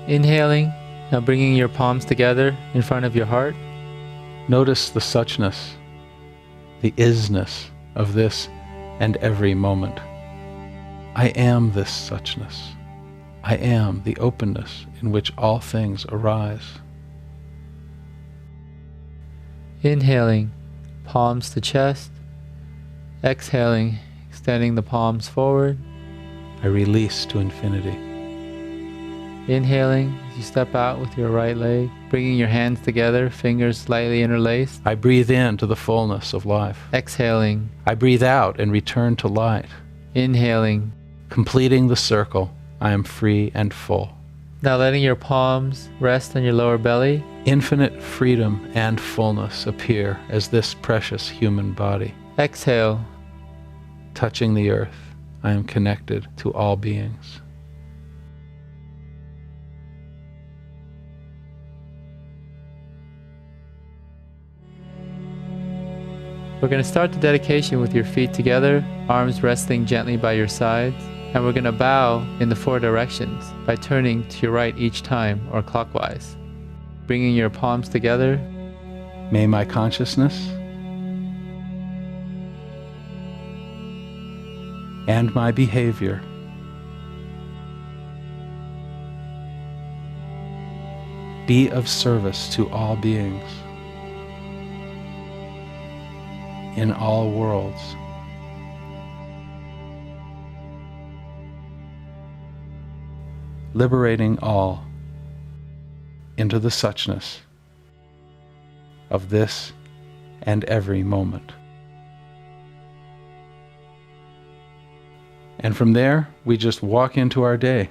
Inhaling, now bringing your palms together in front of your heart. Notice the suchness, the isness of this and every moment. I am this suchness. I am the openness in which all things arise. Inhaling, palms to chest. Exhaling, extending the palms forward. I release to infinity. Inhaling, as you step out with your right leg, bringing your hands together, fingers slightly interlaced. I breathe in to the fullness of life. Exhaling. I breathe out and return to light. Inhaling. Completing the circle, I am free and full. Now letting your palms rest on your lower belly. Infinite freedom and fullness appear as this precious human body. Exhale. Touching the earth, I am connected to all beings. We're going to start the dedication with your feet together, arms resting gently by your sides, and we're going to bow in the 4 directions by turning to your right each time, or clockwise. Bringing your palms together. May my consciousness and my behavior be of service to all beings in all worlds. Liberating all into the suchness of this and every moment. And from there, we just walk into our day.